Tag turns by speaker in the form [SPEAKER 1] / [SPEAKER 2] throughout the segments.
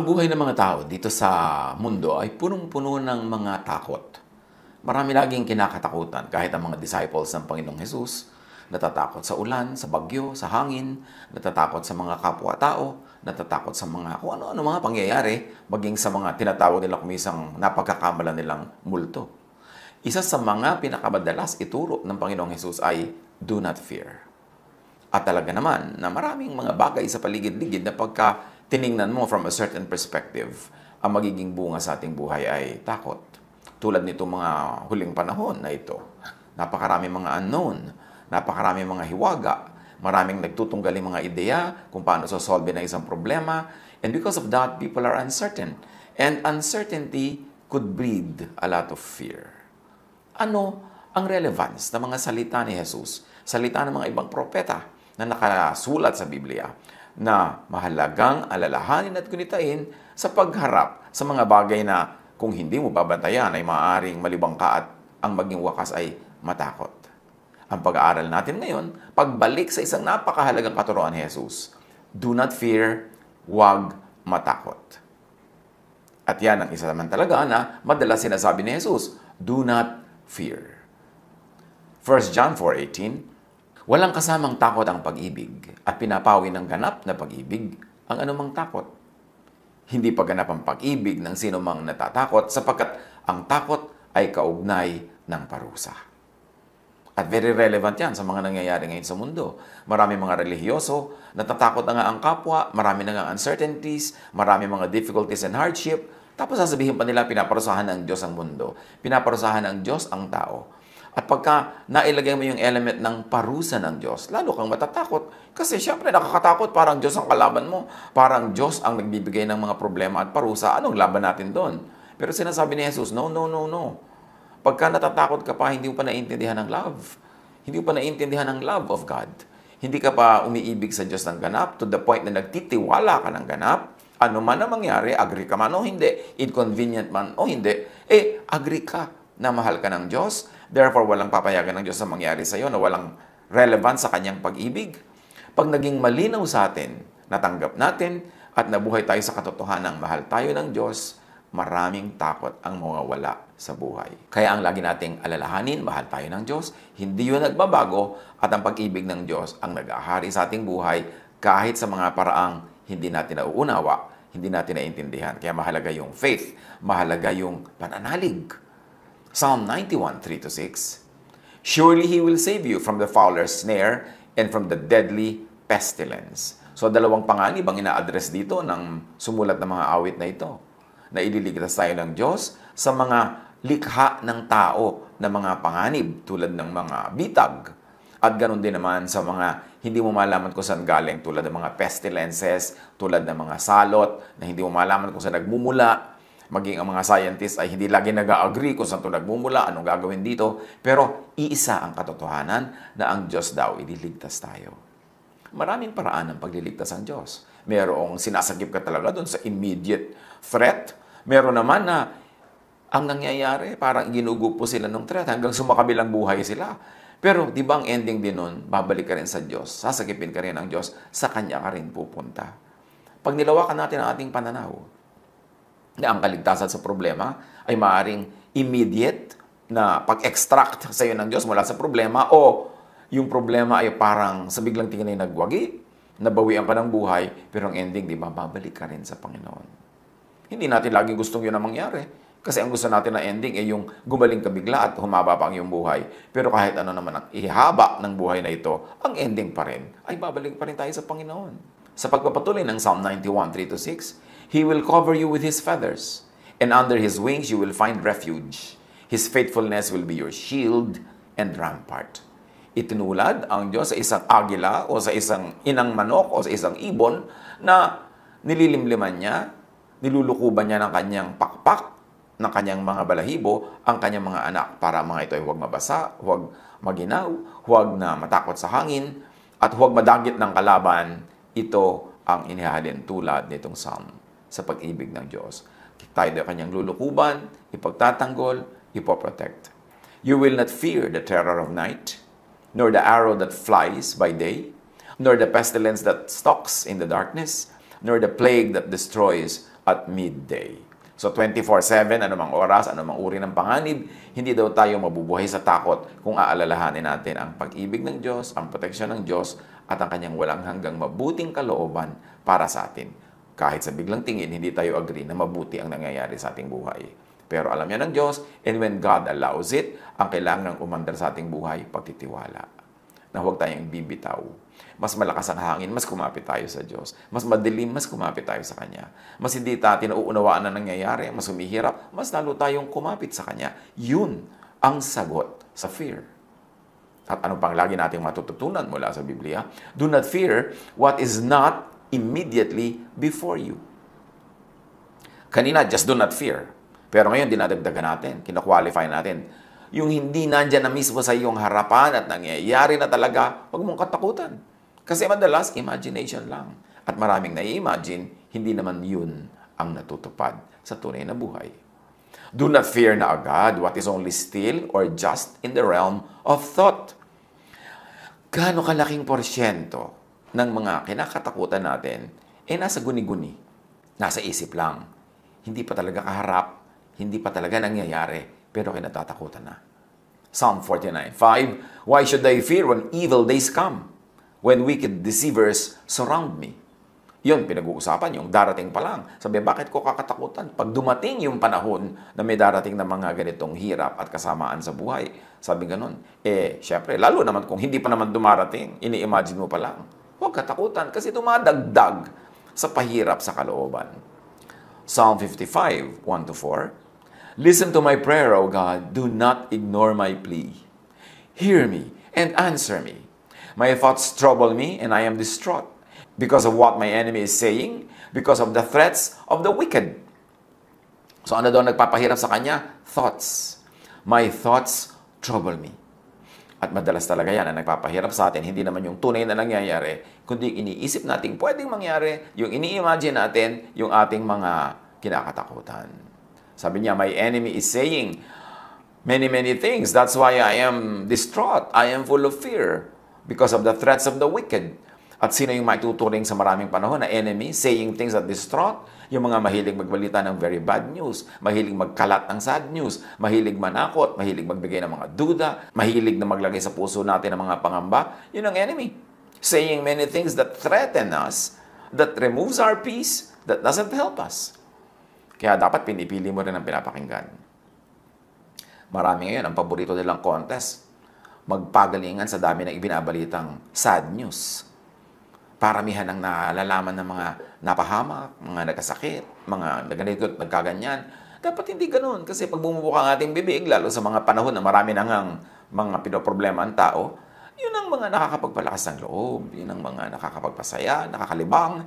[SPEAKER 1] Ang buhay ng mga tao dito sa mundo ay punong-puno ng mga takot. Marami laging kinakatakutan kahit ang mga disciples ng Panginoong Hesus. Natatakot sa ulan, sa bagyo, sa hangin, natatakot sa mga kapwa-tao, natatakot sa mga kung ano-ano mga pangyayari, maging sa mga tinatawag nila kumisang napagkakamala nilang multo. Isa sa mga pinakamadalas ituro ng Panginoong Hesus ay, do not fear. At talaga naman na maraming mga bagay sa paligid-ligid na pagka tiningnan mo from a certain perspective, ang magiging bunga sa ating buhay ay takot. Tulad nito mga huling panahon na ito. Napakarami mga unknown, napakarami mga hiwaga, maraming nagtutunggaling mga ideya kung paano sosolve na isang problema. And because of that, people are uncertain. And uncertainty could breed a lot of fear. Ano ang relevance ng mga salita ni Jesus, salita ng mga ibang propeta na nakasulat sa Biblia na mahalagang alalahanin at gunitain sa pagharap sa mga bagay na kung hindi mo babantayan ay maaaring malibang ka at ang maging wakas ay matakot. Ang pag-aaral natin ngayon, pagbalik sa isang napakahalagang katuruan ni Jesus, do not fear, huwag matakot. At yan ang isa naman talaga na madalas sinasabi ni Jesus, do not fear. 1 John 4:18, walang kasamang takot ang pag-ibig at pinapawi ng ganap na pag-ibig ang anumang takot. Hindi pa ganap ang pag-ibig ng sino mang natatakot sapagkat ang takot ay kaugnay ng parusa. At very relevant yan sa mga nangyayari ngayon sa mundo. Marami mga relihiyoso, natatakot na nga ang kapwa, marami na nga uncertainties, marami mga difficulties and hardship, tapos sasabihin pa nila pinaparusahan ng Diyos ang mundo, pinaparusahan ng Diyos ang tao. At pagka nailagay mo yung element ng parusa ng Diyos, lalo kang matatakot. Kasi syempre nakakatakot, parang Diyos ang kalaban mo. Parang Diyos ang nagbibigay ng mga problema at parusa. Anong laban natin doon? Pero sinasabi ni Jesus, no, no, no, no. Pagka natatakot ka pa, hindi mo pa naiintindihan ng love. Hindi mo pa naiintindihan ng love of God. Hindi ka pa umiibig sa Diyos ng ganap to the point na nagtitiwala ka ng ganap. Ano man na mangyari, agree ka man o hindi, inconvenient man o hindi, agree ka na mahal ka ng Diyos. Therefore, walang papayagan ng Diyos na mangyari sa iyo na walang relevance sa kanyang pag-ibig. Pag naging malinaw sa atin, natanggap natin, at nabuhay tayo sa katotohanan, mahal tayo ng Diyos, maraming takot ang mawawala sa buhay. Kaya ang lagi nating alalahanin, mahal tayo ng Diyos, hindi yun nagbabago, at ang pag-ibig ng Diyos ang nag-ahari sa ating buhay kahit sa mga paraang hindi natin nauunawa, hindi natin naiintindihan. Kaya mahalaga yung faith, mahalaga yung pananalig. Psalm 91:3-6, surely He will save you from the fowler's snare and from the deadly pestilence. So, dalawang panganib ang ina-address dito ng sumulat ng mga awit na ito. Na ililigtas tayo ng Diyos sa mga likha ng tao na mga panganib tulad ng mga bitag. At ganoon din naman sa mga hindi mo malaman kung saan galing tulad ng mga pestilences, tulad ng mga salot na hindi mo malaman kung saan nagmumula. Maging ang mga scientists ay hindi lagi nag-agree kung saan ito nagmumula, anong gagawin dito. Pero iisa ang katotohanan na ang Diyos daw ililigtas tayo. Maraming paraan ng pagliligtas ang Diyos. Merong sinasagip ka talaga doon sa immediate threat. Meron naman na ang nangyayari, parang ginugupo sila ng threat hanggang sumakabilang buhay sila. Pero di ba ang ending din nun, babalik ka rin sa Diyos, sasagipin ka rin ng Diyos, sa Kanya ka rin pupunta. Pag nilawakan natin ang ating pananaw, na ang kaligtasan sa problema ay maaaring immediate na pag-extract sa iyo ng Diyos mula sa problema o yung problema ay parang sa biglang tingin ay nagwagi, nabawian ka ng buhay, pero ang ending, di ba, babalik ka rin sa Panginoon. Hindi natin laging gustong yun na mangyari. Kasi ang gusto natin na ending ay yung gumaling ka bigla at humaba pa ang iyong buhay. Pero kahit ano naman ang ihaba ng buhay na ito, ang ending pa rin ay babalik pa rin tayo sa Panginoon. Sa pagpapatuloy ng Psalm 91:3-6, He will cover you with His feathers, and under His wings you will find refuge. His faithfulness will be your shield and rampart. Itinulad ang Diyos sa isang agila o sa isang inang manok o sa isang ibon na nililimliman niya, nilulukuban niya ng kanyang pakpak, ng kanyang mga balahibo, ang kanyang mga anak para mga ito ay huwag mabasa, huwag maginaw, huwag na matakot sa hangin, at huwag madagit ng kalaban. Ito ang inihahalin tulad nitong psalm sa pag-ibig ng Diyos. Tayo na kanyang lulukuban, ipagtatanggol, ipoprotect. You will not fear the terror of night, nor the arrow that flies by day, nor the pestilence that stalks in the darkness, nor the plague that destroys at midday. So 24/7, anumang oras, anumang uri ng panganib, hindi daw tayo mabubuhay sa takot kung aalalahanin natin ang pag-ibig ng Diyos, ang proteksyon ng Diyos, at ang kanyang walang hanggang mabuting kalooban para sa atin. Kahit sa biglang tingin, hindi tayo agree na mabuti ang nangyayari sa ating buhay. Pero alam niya ng Diyos, and when God allows it, ang kailangan ng umandar sa ating buhay, pagtitiwala. Na huwag tayong bibitaw. Mas malakas ang hangin, mas kumapit tayo sa Diyos. Mas madilim, mas kumapit tayo sa Kanya. Mas hindi natin nauunawaan na nangyayari, mas humihirap, mas lalo tayong kumapit sa Kanya. Yun ang sagot sa fear. At ano pang lagi nating matututunan mula sa Biblia? Do not fear what is not immediately before you. Kanina, just do not fear. Pero ngayon, dinadagdagan natin, kina-qualify natin. Yung hindi nandyan na mismo sa iyong harapan at nangyayari na talaga, huwag mong katakutan. Kasi madalas, imagination lang. At maraming nai-imagine, hindi naman yun ang natutupad sa tunay na buhay. Do not fear na agad what is only still or just in the realm of thought. Gaano kalaking porsyento ng mga kinakatakutan natin nasa guni-guni, nasa isip lang. Hindi pa talaga kaharap, hindi pa talaga nangyayari, pero kinatatakutan na. Psalm 49:5, why should I fear when evil days come? When wicked deceivers surround me? Yun, pinag-uusapan yung darating pa lang. Sabi, bakit ko kakatakutan? Pag dumating yung panahon na may darating na mga ganitong hirap at kasamaan sa buhay, sabi ganun, syempre, lalo naman kung hindi pa naman dumarating, ini-imagine mo pa lang. Huwag katakutan kasi dumadagdag sa pahirap sa kalooban. Psalm 55:1-4, listen to my prayer, O God. Do not ignore my plea. Hear me and answer me. My thoughts trouble me and I am distraught because of what my enemy is saying, because of the threats of the wicked. So ano daw nagpapahirap sa kanya? Thoughts. My thoughts trouble me. At madalas talaga yan ang nagpapahirap sa atin. Hindi naman yung tunay na nangyayari, kundi iniisip natin pwedeng mangyari, yung ini-imagine natin, yung ating mga kinakatakutan. Sabi niya, my enemy is saying many things. That's why I am distraught. I am full of fear because of the threats of the wicked. At sino yung maituturing sa maraming panahon na enemy, saying things that distraught? Yung mga mahilig magbalita ng very bad news, mahilig magkalat ng sad news, mahilig manakot, mahilig magbigay ng mga duda, mahilig na maglagay sa puso natin ng mga pangamba. Yun ang enemy. Saying many things that threaten us, that removes our peace, that doesn't help us. Kaya dapat pinipili mo rin ang pinapakinggan. Marami ngayon, ang paborito nilang contest, magpagalingan sa dami ng ibinabalitang sad news. Paramihan ng nalalaman ng mga napahamak, mga nagkasakit, mga naganito at nagkaganyan. Dapat hindi ganun. Kasi pag bumubuka ang ating bibig, lalo sa mga panahon na marami nang mga pinoproblema ang tao, yun ang mga nakakapagpalakas ng loob, yun ang mga nakakapagpasaya, nakakalibang.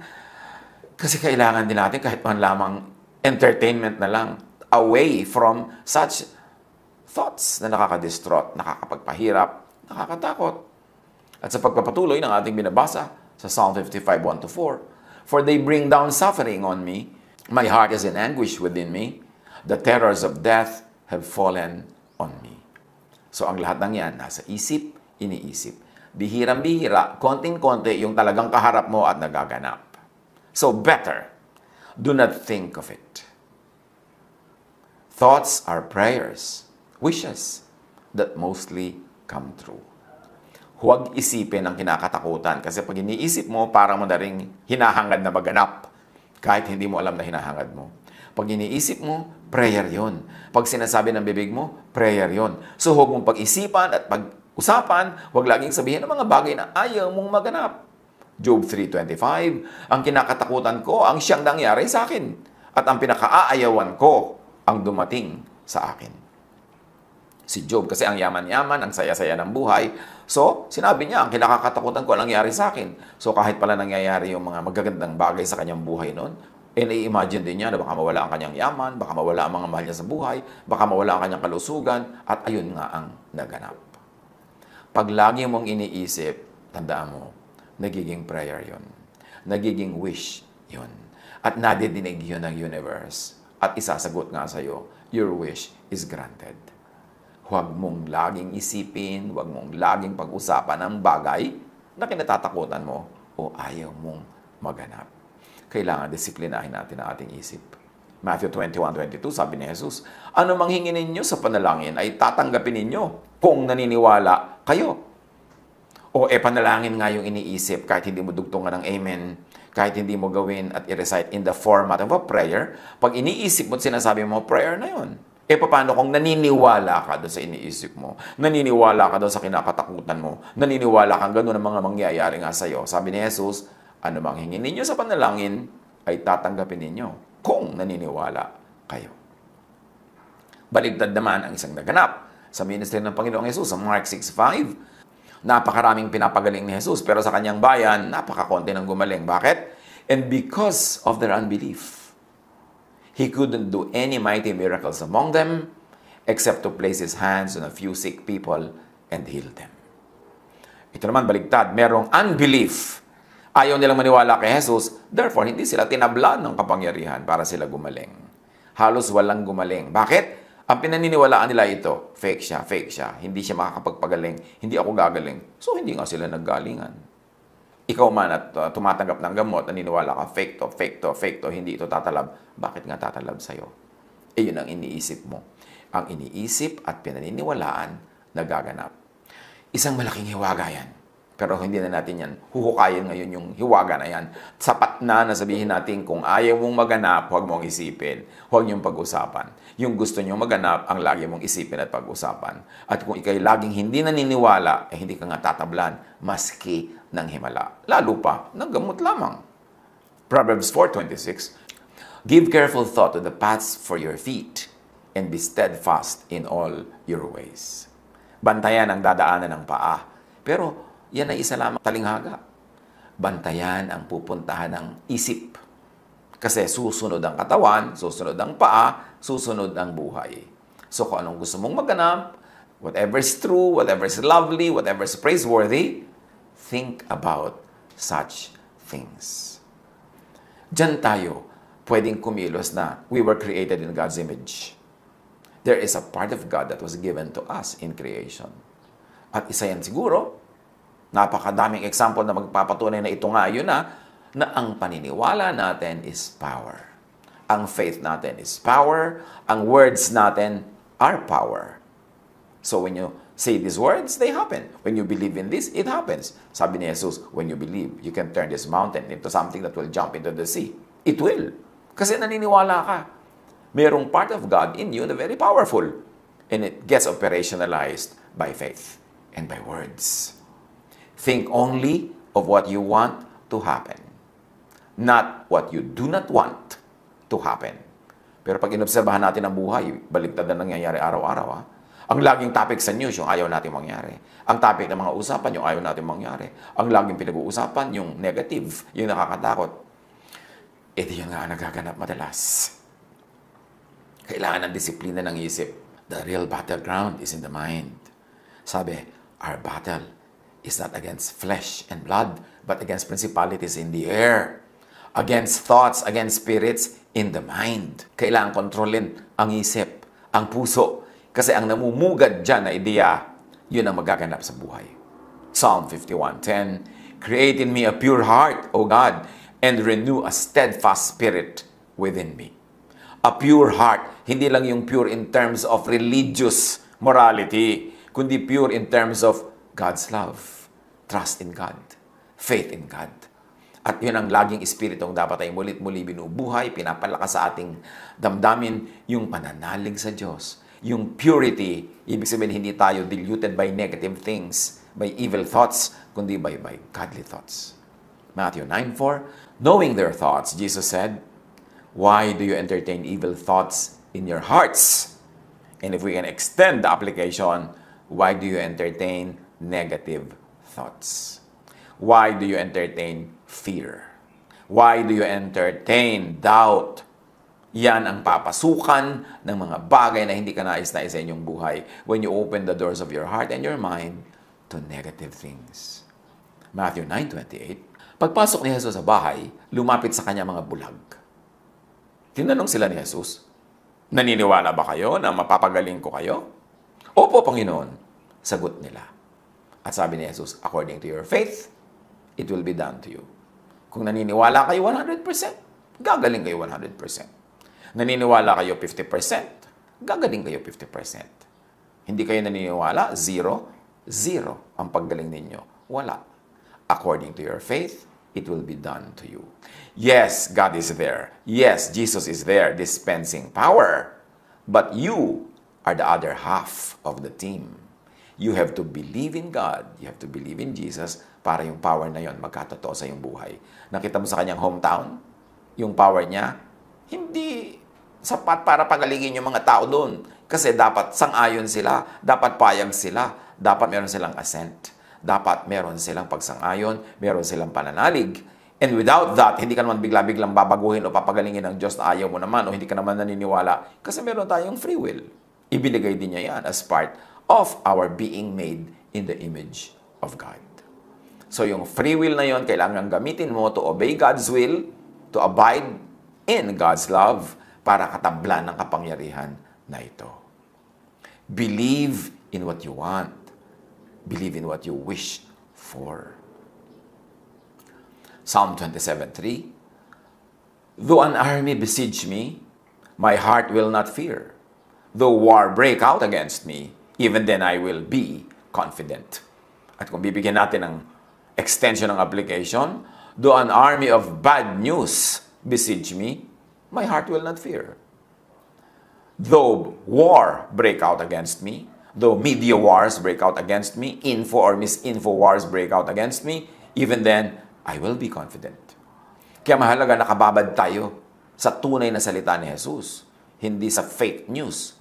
[SPEAKER 1] Kasi kailangan din natin kahit man lamang entertainment na lang, away from such thoughts na nakakadistraught, nakakapagpahirap, nakakatakot. At sa pagpapatuloy ng ating binabasa, sa Psalm 55:1-4, for they bring down suffering on me. My heart is in anguish within me. The terrors of death have fallen on me. So ang lahat ng yan, nasa isip, iniisip. Bihirang-bihira, konting-konti yung talagang kaharap mo at nagaganap. So better, do not think of it. Thoughts are prayers, wishes that mostly come true. Huwag isipin ang kinakatakutan kasi pag iniisip mo, parang mo na rin hinahangad na maganap kahit hindi mo alam na hinahangad mo. Pag iniisip mo, prayer yon. Pag sinasabi ng bibig mo, prayer yon. So huwag mong pag-isipan at pag-usapan, huwag laging sabihin ng mga bagay na ayaw mong maganap. Job 3:25, ang kinakatakutan ko ang siyang nangyari sa akin at ang pinakaayawan ko ang dumating sa akin. Si Job kasi ang yaman-yaman, ang saya-saya ng buhay. So, sinabi niya, ang kinakatakutan ko ang nangyari sa akin. So, kahit pala nangyayari yung mga magagandang bagay sa kanyang buhay noon, i-imagine din niya na baka mawala ang kanyang yaman, baka mawala ang mga mahal niya sa buhay, baka mawala ang kanyang kalusugan, at ayun nga ang naganap. Pag lagi mong iniisip, tandaan mo, nagiging prayer yon, nagiging wish yon, at nadidinig yun ng universe, at isasagot nga sa'yo, your wish is granted. Huwag mong laging isipin, huwag mong laging pag-usapan ang bagay na kinatatakutan mo o ayaw mong maganap. kailangan disiplinahin natin ang ating isip. Matthew 21:22, sabi ni Jesus, ano mang hingin ninyo sa panalangin ay tatanggapin ninyo kung naniniwala kayo. O panalangin nga yung iniisip kahit hindi mo dugtungan ng amen, kahit hindi mo gawin at i-recite in the format of a prayer, pag iniisip mo at sinasabi mo, prayer na yun. Paano kung naniniwala ka doon sa iniisip mo? Naniniwala ka doon sa kinakatakutan mo? Naniniwala kang gano'n ang mga mangyayari nga sa'yo? Sabi ni Jesus, ano mang hingin ninyo sa panalangin ay tatanggapin ninyo kung naniniwala kayo. Baligtad naman ang isang naganap sa ministry ng Panginoong Jesus sa Mark 6:5. Napakaraming pinapagaling ni Jesus, pero sa kanyang bayan, napakakonti ng gumaling. Bakit? And because of their unbelief, He couldn't do any mighty miracles among them except to place His hands on a few sick people and heal them. Ito naman baligtad, merong unbelief. Ayaw nilang maniwala kay Jesus, therefore hindi sila tinablan ng kapangyarihan para sila gumaling. Halos walang gumaling. Bakit? Ang pinaniniwalaan nila ito, fake siya, hindi siya makakapagpagaling, hindi ako gagaling. So hindi nga sila naggalingan. Ikaw man at tumatanggap ng gamot, naniniwala ka, fake to, hindi ito tatalab. Bakit nga tatalab sa'yo? Yun ang iniisip mo. Ang iniisip at pinaniniwalaan nagaganap. Isang malaking hiwaga yan. Pero hindi na natin yan huhukayin ngayon yung hiwaga na yan. Sapat na sabihin natin kung ayaw mong maganap, huwag mong isipin. Huwag niyong pag-usapan. Yung gusto niyong maganap, ang lagi mong isipin at pag-usapan. At kung ikay laging hindi naniniwala, hindi ka nga tatablan, maski ng himala. Lalo pa, ng gamot lamang. Proverbs 4:26, give careful thought to the paths for your feet and be steadfast in all your ways. Bantayan ang dadaanan ng paa. Pero yan ay isa lamang talinghaga. Bantayan ang pupuntahan ng isip. Kasi susunod ang katawan, susunod ang paa, susunod ang buhay. So kung anong gusto mong maganap, whatever is true, whatever is lovely, whatever is praiseworthy, think about such things. Diyan tayo pwedeng kumilos na we were created in God's image. There is a part of God that was given to us in creation. At isa yan siguro, napakadaming example na magpapatunay na ito nga yun na ang paniniwala natin is power. Ang faith natin is power. Ang words natin are power. So when you say these words, they happen. When you believe in this, it happens. Sabi ni Jesus, when you believe, you can turn this mountain into something that will jump into the sea. It will. Kasi naniniwala ka. Merong part of God in you na very powerful. And it gets operationalized by faith and by words. Think only of what you want to happen, not what you do not want to happen. Pero pag inobserbahan natin ang buhay, baliktad na nangyayari araw-araw. Ang laging topic sa news, yung ayaw natin mangyari. Ang topic ng mga usapan, yung ayaw natin mangyari. Ang laging pinag-uusapan, yung negative, yung nakakatakot. Ito yun nga nagaganap madalas. Kailangan ng disiplina ng isip. The real battleground is in the mind. Sabi, our battle is not against flesh and blood, but against principalities in the air, against thoughts, against spirits in the mind. Kailangan kontrolin ang isip, ang puso, kasi ang namumugad dyan na ideya, yun ang magaganap sa buhay. Psalm 51:10, create in me a pure heart, O God, and renew a steadfast spirit within me. A pure heart, hindi lang yung pure in terms of religious morality, kundi pure in terms of God's love, trust in God, faith in God. At yun ang laging espiritong dapat ay mulit-muli binubuhay, pinapalakas sa ating damdamin, yung pananalig sa Diyos. Yung purity, ibig sabihin hindi tayo diluted by negative things, by evil thoughts, kundi by godly thoughts. Matthew 9:4, knowing their thoughts, Jesus said, why do you entertain evil thoughts in your hearts? And if we can extend the application, why do you entertain negative thoughts? Why do you entertain fear? Why do you entertain doubt? Yan ang papasukan ng mga bagay na hindi ka nais-nais sa inyong buhay when you open the doors of your heart and your mind to negative things. Matthew 9:28, pagpasok ni Jesus sa bahay, lumapit sa kanya mga bulag. Tinanong sila ni Jesus, naniniwala ba kayo na mapapagaling ko kayo? Opo, Panginoon, sagot nila. At sabi ni Jesus, according to your faith, it will be done to you. Kung naniniwala kayo 100%, gagaling kayo 100%. Naniniwala kayo 50%, gagaling kayo 50%. Hindi kayo naniniwala, 0 ang paggaling ninyo. Wala. According to your faith, it will be done to you. Yes, God is there. Yes, Jesus is there dispensing power. But you are the other half of the team. You have to believe in God. You have to believe in Jesus para yung power na yon magkatotoo sa iyong buhay. Nakita mo sa kanyang hometown, yung power niya, hindi sapat para pagalingin yung mga tao doon. Kasi dapat sang-ayon sila, dapat payag sila, dapat meron silang assent, dapat meron silang pagsang-ayon, meron silang pananalig. And without that, hindi ka naman bigla-biglang babaguhin o papagalingin ng Diyos na ayaw mo naman o hindi ka naman naniniwala kasi meron tayong free will. Ibinigay din niya yan as part of our being made in the image of God. So yung free will na yon, kailangan gamitin mo to obey God's will, to abide in God's love, para katablan ng kapangyarihan na ito. Believe in what you want. Believe in what you wish for. Psalm 27:3, though an army besiege me, my heart will not fear. Though war break out against me, even then I will be confident. At kung bibigyan natin ng extension ng application, though an army of bad news besiege me, my heart will not fear. Though war break out against me, though media wars break out against me, info or misinfo wars break out against me, even then, I will be confident. Kaya mahalaga nakababad tayo sa tunay na salita ni Jesus, hindi sa fake news,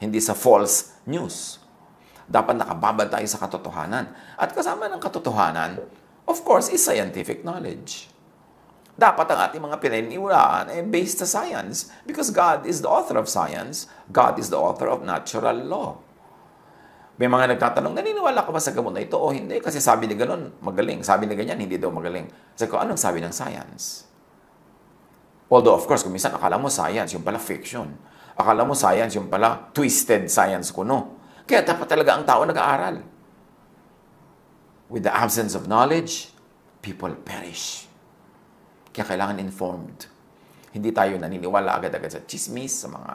[SPEAKER 1] hindi sa false news. Dapat nakababad tayo sa katotohanan. At kasama ng katotohanan, of course, is scientific knowledge. Dapat ang ating mga pinaniniwalaan ay based sa science because God is the author of science. God is the author of natural law. May mga nagtatanong, naniniwala ka ba sa gamot na ito o hindi? Kasi sabi ni ganon, magaling. Sabi ni ganyan, hindi daw magaling. Sabi ko, anong sabi ng science? Although, of course, kung minsan akala mo science, yung pala fiction. Akala mo science, yung pala twisted science kuno. Kaya dapat talaga ang tao nag-aaral. With the absence of knowledge, people perish. Kaya kailangan informed. Hindi tayo naniniwala agad-agad sa chismis, sa mga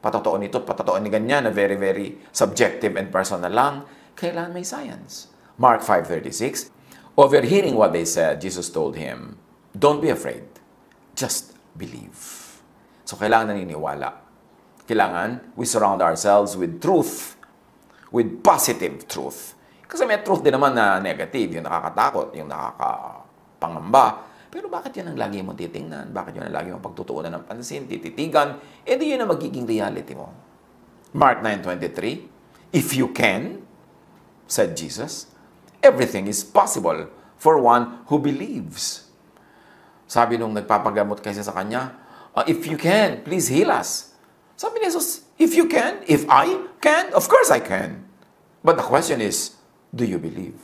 [SPEAKER 1] patotoo nito, patotoo ni ganyan, na very, very subjective and personal lang. Kailangan may science. Mark 5:36, overhearing what they said, Jesus told him, don't be afraid. Just believe. So, kailangan naniniwala. Kailangan we surround ourselves with truth, with positive truth. Kasi may truth din naman na negative, yung nakakatakot, yung nakakapangamba. Pero bakit yun ang lagi mo titingnan? Bakit yun ang lagi mo pagtutuunan ng pansin, tititigan? Eh di yun ang magiging reality mo. Mark 9:23, if you can, said Jesus, everything is possible for one who believes. Sabi nung nagpapagamot kasi sa kanya, if you can, please heal us. Sabi ni Jesus, if you can, if I can, of course I can. But the question is, do you believe?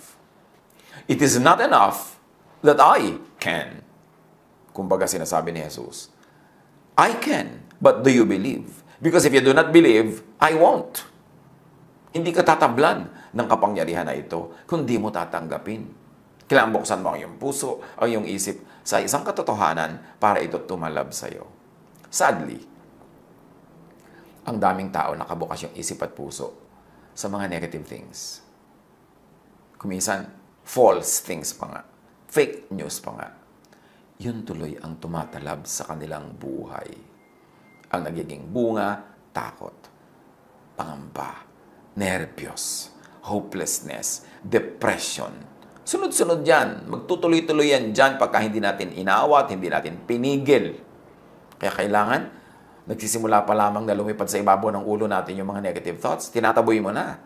[SPEAKER 1] It is not enough that I can. Kumbaga sinasabi ni Jesus, I can, but do you believe? Because if you do not believe, I won't. Hindi ka tatablan ng kapangyarihan na ito kung di mo tatanggapin. Kailangan buksan mo ang iyong puso, ang iyong isip sa isang katotohanan para ito tumalab sa iyo. Sadly, ang daming tao nakabukas yung isip at puso sa mga negative things. Kuminsan, false things pa nga. Fake news pa nga. Yun tuloy ang tumatalab sa kanilang buhay. Ang nagiging bunga, takot, pangamba, nervyos, hopelessness, depression. Sunod-sunod yan. Magtutuloy-tuloy yan dyan pagka hindi natin inawat, hindi natin pinigil. Kaya kailangan, nagsisimula pa lamang na lumipad sa ibabaw ng ulo natin yung mga negative thoughts, tinataboy mo na.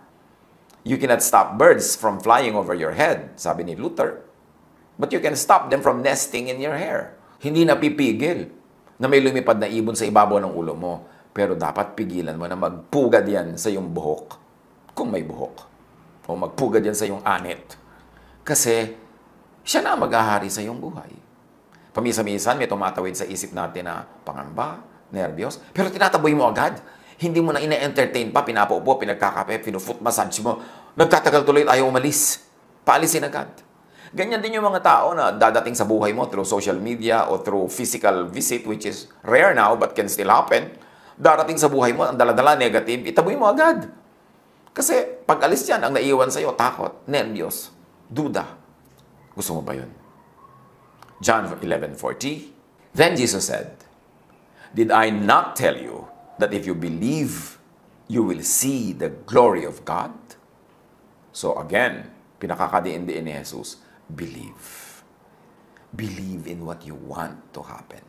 [SPEAKER 1] You cannot stop birds from flying over your head, sabi ni Luther. But you can stop them from nesting in your hair. Hindi napipigil na may lumipad na ibon sa ibabaw ng ulo mo. Pero dapat pigilan mo na magpugad yan sa iyong buhok. Kung may buhok. O magpugad yan sa iyong anit. Kasi siya na maghahari sa iyong buhay. Pamisa-misan may tumatawid sa isip natin na pangamba, nervyos. Pero tinataboy mo agad. Hindi mo na ina-entertain pa, pinapaupo, pinagkakape, pinufoot massage mo. Nagtatagal tuloy at ayaw umalis. Paalisin agad. Ganyan din yung mga tao na dadating sa buhay mo through social media o through physical visit, which is rare now but can still happen. Darating sa buhay mo, ang daladala negative, itaboy mo agad. Kasi pag alis yan, ang naiwan sa'yo, takot, nervyos, duda. Gusto mo ba yun? John 11:40. Then Jesus said, "Did I not tell you that if you believe, you will see the glory of God?" So again, pinakakadiin-diin ni Jesus, believe. Believe in what you want to happen.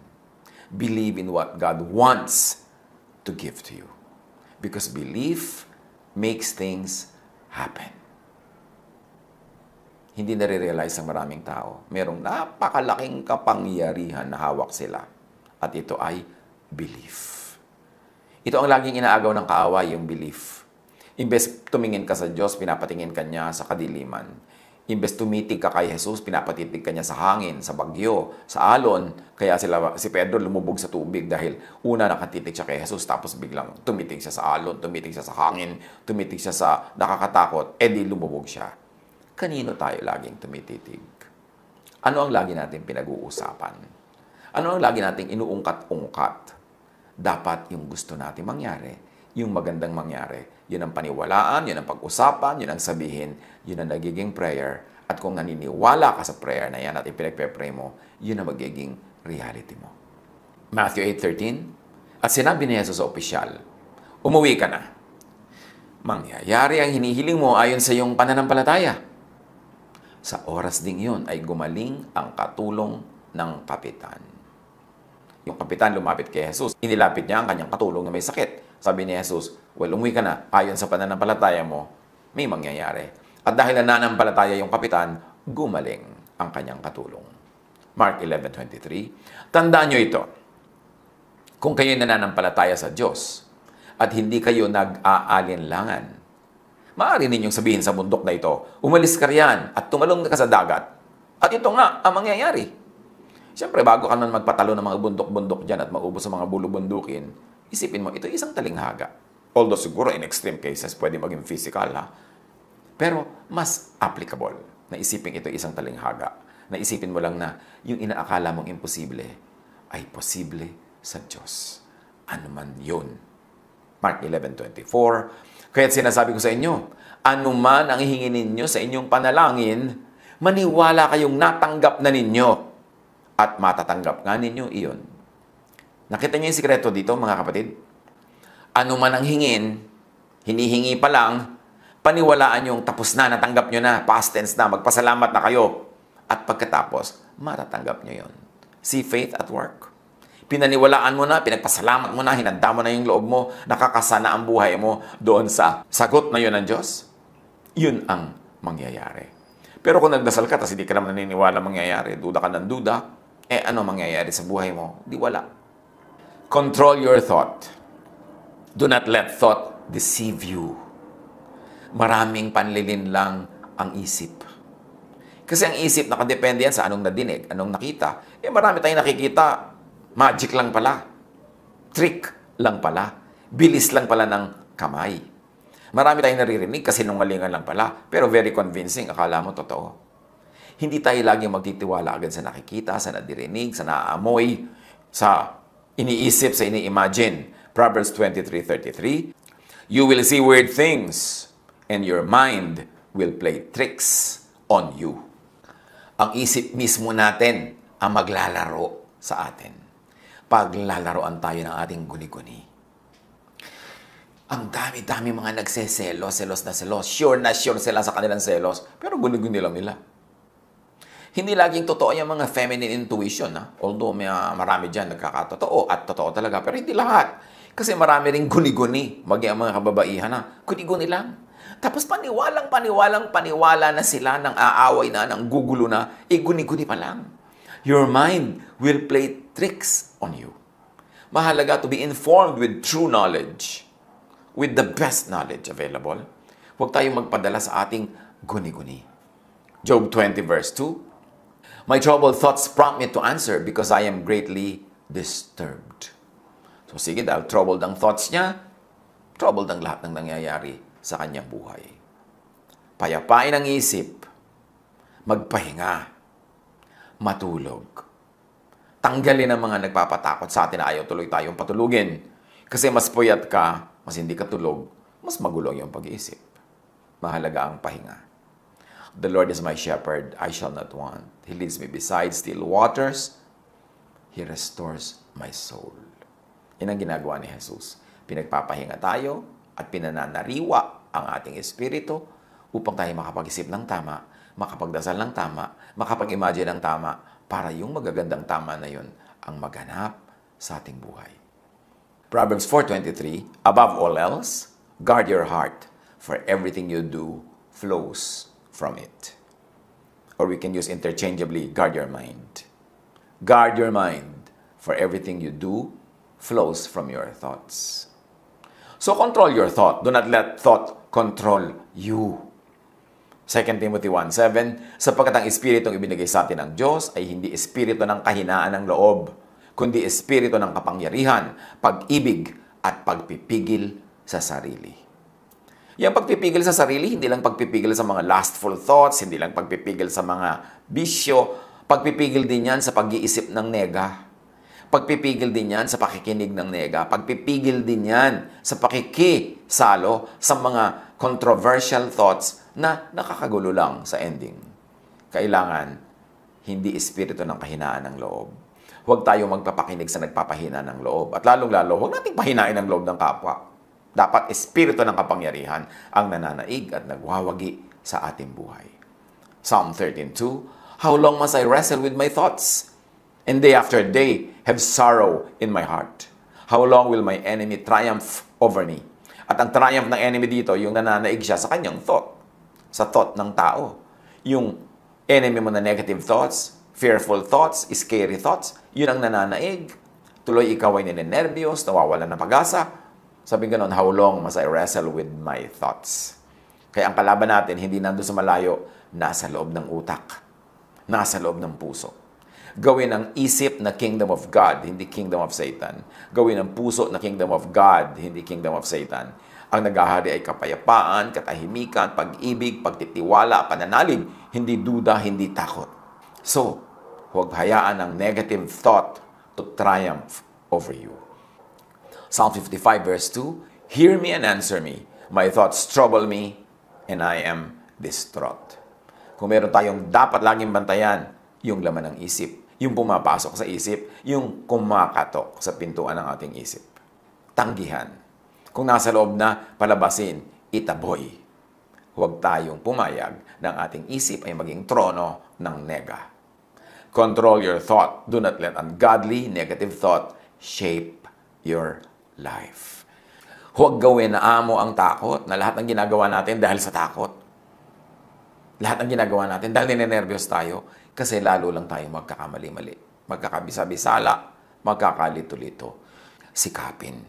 [SPEAKER 1] Believe in what God wants to give to you. Because belief makes things happen. Hindi nare-realize ng maraming tao. Merong napakalaking kapangyarihan na hawak sila. At ito ay belief. Ito ang laging inaagaw ng kaaway, yung belief. Imbes tumingin ka sa Diyos, pinapatingin ka niya sa kadiliman. Imbes tumitig ka kay Jesus, pinapatitig ka niya sa hangin, sa bagyo, sa alon. Kaya si Pedro lumubog sa tubig dahil una nakatitig siya kay Jesus, tapos biglang tumitig siya sa alon, tumitig siya sa hangin, tumitig siya sa nakakatakot, edi lumubog siya. Kanino tayo laging tumititig? Ano ang lagi natin pinag-uusapan? Ano ang lagi nating inuungkat-ungkat? Dapat yung gusto natin mangyari, yung magandang mangyari. Yun ang paniwalaan, yun ang pag-usapan, yun ang sabihin, yun ang nagiging prayer. At kung naniniwala ka sa prayer na yan at ipinagpe-pray mo, yun ang magiging reality mo. Matthew 8:13. At sinabi ni Jesus sa opisyal, "Umuwi ka na. Mangyayari ang hinihiling mo ayon sa iyong pananampalataya." Sa oras ding yun ay gumaling ang katulong ng kapitan. Yung kapitan lumapit kay Jesus. Inilapit niya ang kanyang katulong na may sakit. Sabi ni Jesus, "Well, umuwi ka na. Ayon sa pananampalataya mo, may mangyayari." At dahil nananampalataya yung kapitan, gumaling ang kanyang katulong. Mark 11:23. Tandaan nyo ito. Kung kayo nananampalataya sa Diyos at hindi kayo nag-aalinlangan, maaari ninyong sabihin sa bundok na ito, "Umalis ka riyan at tumalong ka sa dagat." At ito nga ang mangyayari. Siyempre, bago ka naman magpatalo ng mga bundok-bundok dyan at maubos sa mga bulubundukin, isipin mo, ito isang talinghaga. Although siguro in extreme cases, pwede maging physical, ha? Pero mas applicable na isipin ito isang talinghaga. Na isipin mo lang na yung inaakala mong imposible ay posible sa Diyos. Ano man yun. Mark 11:24. Kaya't sinasabi ko sa inyo, anuman ang hihingin ninyo sa inyong panalangin, maniwala kayong natanggap na ninyo at matatanggap nga ninyo iyon. Nakita niyo yung sikreto dito, mga kapatid? Anuman ang hingin, hinihingi pa lang, paniwalaan yung tapos na, natanggap nyo na, past tense na, magpasalamat na kayo. At pagkatapos, matatanggap nyo yon. See faith at work. Pinaniwalaan mo na, pinagpasalamat mo na, hinanda mo na yung loob mo, nakakasana ang buhay mo doon sa sagot na yun ng Diyos. Yun ang mangyayari. Pero kung nagdasal ka, tapos hindi ka naman naniniwala mangyayari, duda ka ng duda, ano mangyayari sa buhay mo? Di wala. Control your thought. Do not let thought deceive you. Maraming panlilin lang ang isip. Kasi ang isip nakadepende yan sa anong nadinig, anong nakita. Marami tayong nakikita, magic lang pala. Trick lang pala. Bilis lang pala ng kamay. Marami tayong naririnig kasi nungalingan lang pala. Pero very convincing, akala mo totoo. Hindi tayo laging magtitiwala agad sa nakikita, sa nadirinig, sa naaamoy, sa iniisip, sa ini-imagine. Proverbs 23:33. You will see weird things and your mind will play tricks on you. Ang isip mismo natin ang maglalaro sa atin. Paglalaroan tayo ng ating guni-guni. Ang dami-dami mga nagseselos, selos na selos. Sure na sure sila sa kanilang selos. Pero guni-guni lang nila. Hindi laging totoo yung mga feminine intuition. Ha? Although marami dyan nagkakatotoo at totoo talaga. Pero hindi lahat. Kasi marami rin guni-guni. Maging ang mga kababaihan na guni-guni lang. Tapos paniwala na sila, ng aaway na, ng gugulo na, guni-guni pa lang. Your mind will play tricks on you. Mahalaga to be informed with true knowledge, with the best knowledge available. Huwag tayong magpadala sa ating guni-guni. Job 20:2. My troubled thoughts prompt me to answer because I am greatly disturbed. So sige, dahil troubled ang thoughts niya, troubled ang lahat ng nangyayari sa kanyang buhay. Payapain ang isip. magpahinga, matulog. Tanggalin ang mga nagpapatakot sa atin na ayaw tuloy tayong patulugin. Kasi mas puyat ka, mas hindi ka tulog, mas magulo yung pag-iisip. Mahalaga ang pahinga. The Lord is my shepherd, I shall not want. He leads me beside still waters. He restores my soul. Yan ang ginagawa ni Jesus. Pinagpapahinga tayo at pinananariwa ang ating espiritu upang tayo makapag-isip ng tama, makapagdasal ng tama, makapag-imagine ng tama, para yung magagandang tama na yun ang maganap sa ating buhay. Proverbs 4:23, above all else, guard your heart, for everything you do flows from it. Or we can use interchangeably, guard your mind. Guard your mind, for everything you do flows from your thoughts. So control your thought. Do not let thought control you. 2 Timothy 1:7, sapagkat ang espiritong ibinigay sa atin ng Diyos ay hindi espiritu ng kahinaan ng loob, kundi espiritu ng kapangyarihan, pag-ibig, at pagpipigil sa sarili. Yung pagpipigil sa sarili, hindi lang pagpipigil sa mga lustful thoughts, hindi lang pagpipigil sa mga bisyo, pagpipigil din yan sa pag-iisip ng nega. Pagpipigil din yan sa pakikinig ng nega. Pagpipigil din yan sa pakikisalo sa mga controversial thoughts na nakakagulo lang sa ending. Kailangan hindi espiritu ng kahinaan ng loob. Huwag tayo magpapakinig sa nagpapahina ng loob. At lalong-lalo, huwag nating pahinain ang loob ng kapwa. Dapat espiritu ng kapangyarihan ang nananaig at nagwawagi sa ating buhay. Psalm 13:2, how long must I wrestle with my thoughts? And day after day have sorrow in my heart. How long will my enemy triumph over me? At ang triumph ng enemy dito, yung nananaig siya sa kanyang thought. Sa thought ng tao. Yung enemy mo na negative thoughts, fearful thoughts, scary thoughts, yun ang nananaig. Tuloy ikaw ay ninenervyos, nawawala ng pag-asa. Sabi ganon, how long must I wrestle with my thoughts? Kaya ang kalaban natin, hindi nandun sa malayo, nasa loob ng utak. Nasa loob ng puso. Gawin ang isip na kingdom of God, hindi kingdom of Satan. Gawin ang puso na kingdom of God, hindi kingdom of Satan. Ang naghahari ay kapayapaan, katahimikan, pag-ibig, pagtitiwala, pananalig, hindi duda, hindi takot. So, huwag hayaan ang negative thought to triumph over you. Psalm 55 verse 2, hear me and answer me. My thoughts trouble me, and I am distraught. Kung meron tayong dapat laging bantayan, yung laman ng isip. Yung pumapasok sa isip, yung kumakatok sa pintuan ng ating isip. Tanggihan. Kung nasa loob na, palabasin, itaboy. Huwag tayong pumayag ng ating isip ay maging trono ng nega. Control your thought. Do not let ungodly, negative thought shape your life. Huwag gawin na amo ang takot, na lahat ng ginagawa natin dahil sa takot. Lahat ng ginagawa natin dahil ninenervyos tayo, kasi lalo lang tayo magkakamali-mali. Magkakabisa-bisala, magkakalito-lito. Sikapin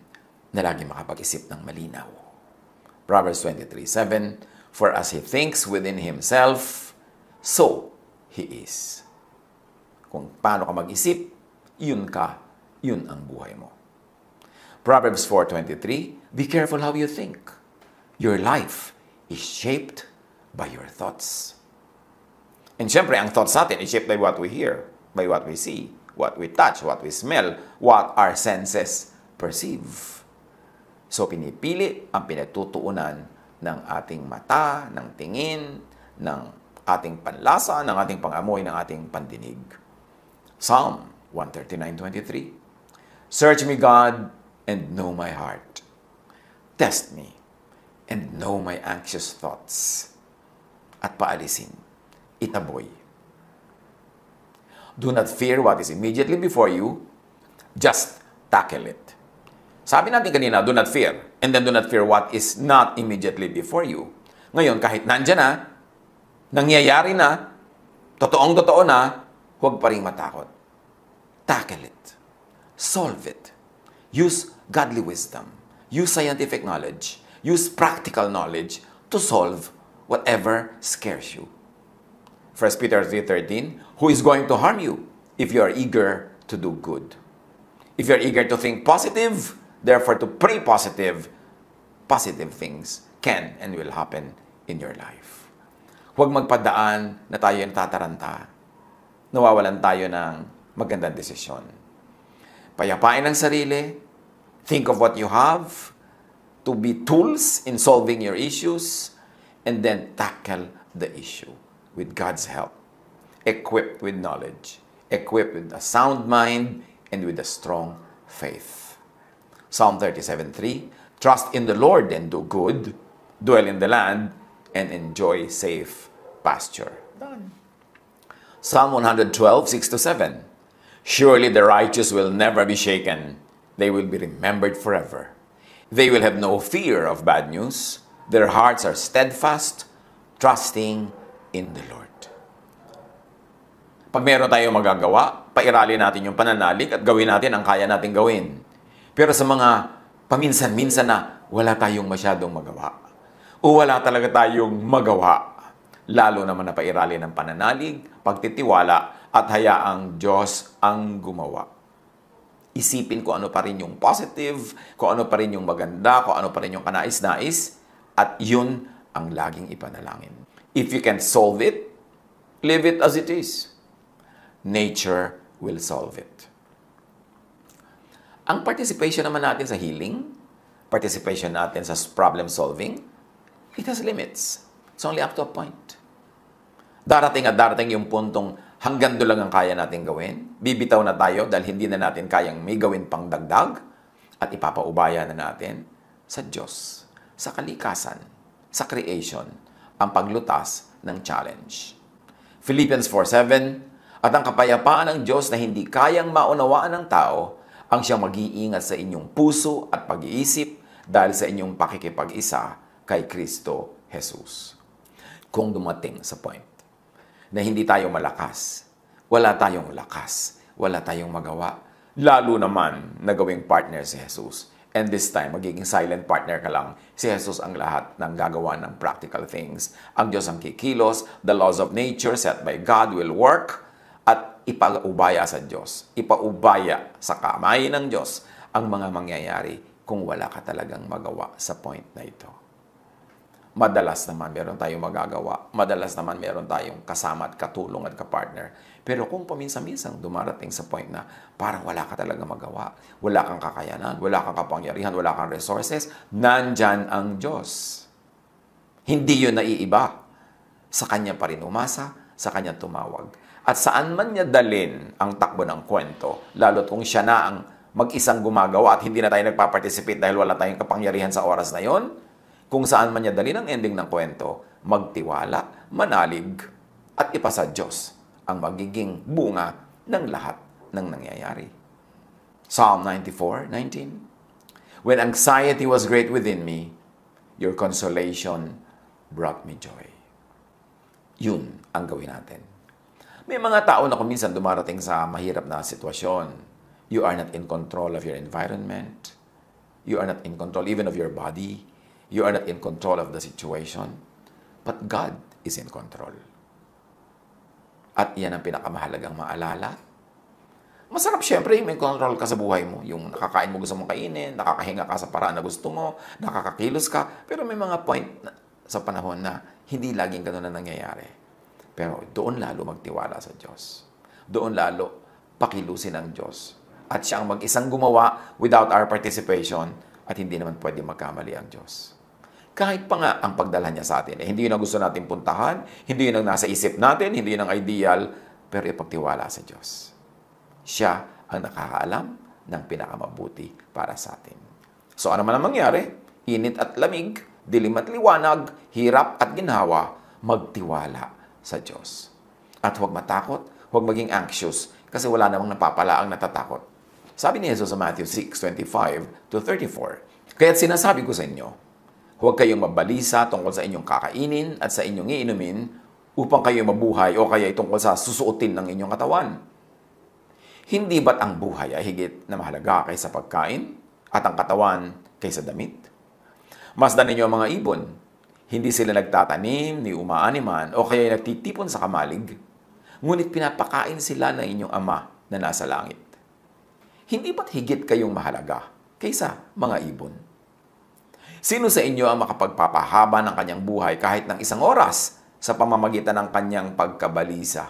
[SPEAKER 1] na lagi makapag-isip ng malinaw. Proverbs 23:7, for as he thinks within himself, so he is. Kung paano ka mag-isip, yun ka, yun ang buhay mo. Proverbs 4:23, be careful how you think. Your life is shaped by your thoughts. And syempre, ang thoughts natin is shaped by what we hear, by what we see, what we touch, what we smell, what our senses perceive. So, pinipili ang pinagtutuunan ng ating mata, ng tingin, ng ating panlasa, ng ating pangamoy, ng ating pandinig. Psalm 139:23, search me, God, and know my heart. Test me, and know my anxious thoughts. At paalisin, itaboy. Do not fear what is immediately before you, just tackle it. Sabi natin kanina, do not fear, and then do not fear what is not immediately before you. Ngayon, kahit nandyan na, nangyayari na, totoong-totoo na, huwag pa rin matakot. Tackle it. Solve it. Use godly wisdom. Use scientific knowledge. Use practical knowledge to solve whatever scares you. 1 Peter 3:13, who is going to harm you if you are eager to do good? If you are eager to think positive, therefore to pray positive, positive things can and will happen in your life. Huwag magpadaan na tayo yung tataranta. Nawawalan tayo ng magandang desisyon. Payapain ang sarili. Think of what you have to be tools in solving your issues, and then tackle the issue with God's help. Equipped with knowledge, equipped with a sound mind, and with a strong faith. Psalm 37:3, trust in the Lord and do good, dwell in the land, and enjoy safe pasture. Done. Psalm 112:6-7, surely the righteous will never be shaken. They will be remembered forever. They will have no fear of bad news. Their hearts are steadfast, trusting in the Lord. Pag meron tayong magagawa, pairali natin yung pananalig at gawin natin ang kaya natin gawin. Pero sa mga paminsan-minsan na wala tayong masyadong magawa, o wala talaga tayong magawa, lalo naman na pairali ng pananalig, pagtitiwala, at hayaang Diyos ang gumawa. Isipin kung ano pa rin yung positive, kung ano pa rin yung maganda, kung ano pa rin yung kanais-nais, at yun ang laging ipanalangin. If you can solve it, leave it as it is. Nature will solve it. Ang participation naman natin sa healing, participation natin sa problem solving, it has limits. It's only up to a point. Darating at darating yung puntong hanggang doon lang ang kaya natin gawin. Bibitaw na tayo dahil hindi na natin kayang may gawin pang dagdag at ipapaubaya na natin sa Diyos, sa kalikasan, sa creation, ang paglutas ng challenge. Philippians 4:7, at ang kapayapaan ng Diyos na hindi kayang maunawaan ng tao ang siyang mag-iingat sa inyong puso at pag-iisip dahil sa inyong pakikipag-isa kay Kristo Jesus. Kung dumating sa point na hindi tayo malakas, wala tayong lakas, wala tayong magawa, lalo naman na gawing partner si Jesus. And this time, magiging silent partner ka lang. Si Jesus ang lahat ng gagawa ng practical things. Ang Diyos ang kikilos, the laws of nature set by God will work, at ipaubaya sa Diyos, ipaubaya sa kamay ng Diyos ang mga mangyayari kung wala ka talagang magawa sa point na ito. Madalas naman meron tayong magagawa, madalas naman meron tayong kasama at katulong at kapartner. Pero kung paminsan-minsan dumarating sa point na parang wala ka talaga magawa, wala kang kakayanan, wala kang kapangyarihan, wala kang resources, nandyan ang Diyos. Hindi yun naiiba. Sa Kanya pa rin umasa, sa Kanya tumawag. At saan man niya dalin ang takbo ng kwento, lalo't kung siya na ang mag-isang gumagawa at hindi na tayo nagpa-participate dahil wala tayong kapangyarihan sa oras na yon, kung saan man niya dalin ang ending ng kwento, magtiwala, manalig, at ipasa Diyos ang magiging bunga ng lahat ng nangyayari. Psalm 94:19, when anxiety was great within me, your consolation brought me joy. Yun ang gawin natin. May mga tao na kuminsan dumarating sa mahirap na sitwasyon. You are not in control of your environment. You are not in control even of your body. You are not in control of the situation. But God is in control. At yan ang pinakamahalagang maalala. Masarap syempre may control ka sa buhay mo. Yung nakakain mo gusto mong kainin, nakakahinga ka sa paraan na gusto mo, nakakakilos ka. Pero may mga point sa panahon na hindi laging ganun na nangyayari. Pero doon lalo magtiwala sa Diyos. Doon lalo pakilusin ang Diyos. At siya ang mag-isang gumawa without our participation at hindi naman pwede magkamali ang Diyos. Kahit pa nga ang pagdala niya sa atin, hindi yun ang gusto natin puntahan, hindi yun ang nasa isip natin, hindi yun ang ideal, pero ipagtiwala sa Diyos. Siya ang nakakaalam ng pinakamabuti para sa atin. So ano man ang mangyari, init at lamig, dilim at liwanag, hirap at ginhawa, magtiwala sa Diyos. At huwag matakot, huwag maging anxious, kasi wala namang napapalaang natatakot. Sabi ni Jesus sa Matthew 6:25-34, kaya't sinasabi ko sa inyo, huwag kayong mabalisa tungkol sa inyong kakainin at sa inyong iinumin upang kayo mabuhay o kaya tungkol sa susuotin ng inyong katawan. Hindi ba't ang buhay ay higit na mahalaga kaysa pagkain at ang katawan kaysa damit? Masdan ninyo ang mga ibon. Hindi sila nagtatanim, ni umaaniman, o kaya nagtitipon sa kamalig. Ngunit pinapakain sila ng inyong Ama na nasa langit. Hindi ba't higit kayong mahalaga kaysa mga ibon? Sino sa inyo ang makapagpapahaba ng kanyang buhay kahit ng 1 oras sa pamamagitan ng kanyang pagkabalisa.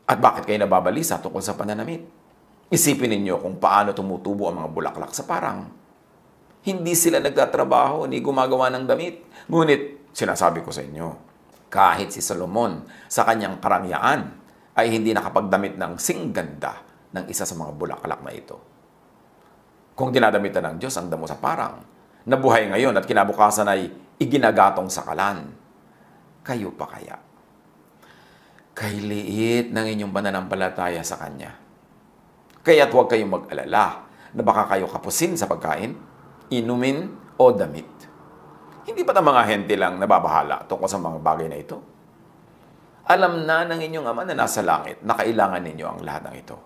[SPEAKER 1] At bakit kayo nababalisa tungkol sa pananamit? Isipin ninyo kung paano tumutubo ang mga bulaklak sa parang. Hindi sila nagtatrabaho ni gumagawa ng damit. Ngunit, sinasabi ko sa inyo, kahit si Solomon sa kanyang karangyaan ay hindi nakapagdamit ng singganda ng isa sa mga bulaklak na ito. Kung dinadamitan ng Diyos ang damo sa parang, nabuhay ngayon at kinabukasan ay iginagatong sa kalan, kayo pa kaya? Kay liit ng inyong pananampalataya sa Kanya. Kaya't huwag kayong mag-alala na baka kayo kapusin sa pagkain, inumin o damit. Hindi pa mga hente lang nababahala tungkol sa mga bagay na ito? Alam na ng inyong Ama na nasa langit na kailangan ninyo ang lahat ng ito.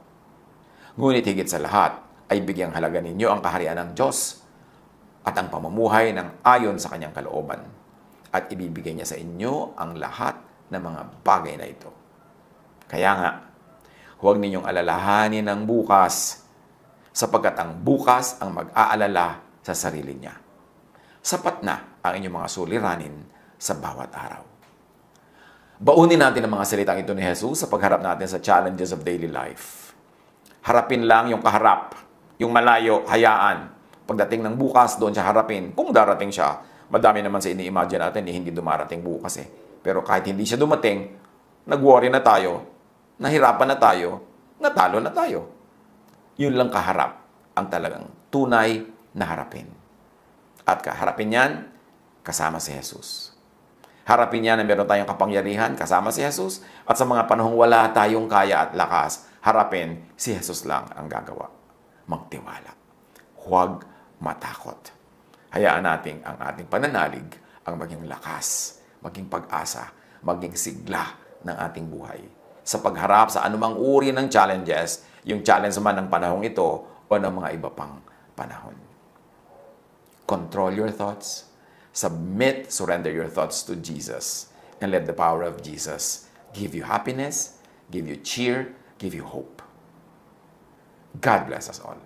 [SPEAKER 1] Ngunit higit sa lahat ay bigyang halaga ninyo ang kaharian ng Diyos at ang pamumuhay ng ayon sa Kanyang kalooban. At ibibigay niya sa inyo ang lahat ng mga bagay na ito. Kaya nga, huwag ninyong alalahanin ang bukas, sapagkat ang bukas ang mag-aalala sa sarili niya. Sapat na ang inyong mga suliranin sa bawat araw. Baunin natin ang mga salitang ito ni Jesus sa pagharap natin sa challenges of daily life. Harapin lang yung kaharap, yung malayo, hayaan. Pagdating ng bukas, doon siya harapin. Kung darating siya, madami naman sa ini-imagine natin, hindi dumarating bukas eh. Pero kahit hindi siya dumating, nag-worry na tayo, nahirapan na tayo, natalo na tayo. Yun lang kaharap ang talagang tunay na harapin. At kaharapin yan, kasama si Jesus. Harapin yan na meron tayong kapangyarihan, kasama si Jesus. At sa mga panahong wala tayong kaya at lakas, harapin, si Jesus lang ang gagawa. Magtiwala. Huwag matakot. Hayaan natin ang ating pananalig ang maging lakas, maging pag-asa, maging sigla ng ating buhay. Sa pagharap sa anumang uri ng challenges, yung challenge man ng panahong ito o ng mga iba pang panahon. Control your thoughts. Surrender your thoughts to Jesus. And let the power of Jesus give you happiness, give you cheer, give you hope. God bless us all.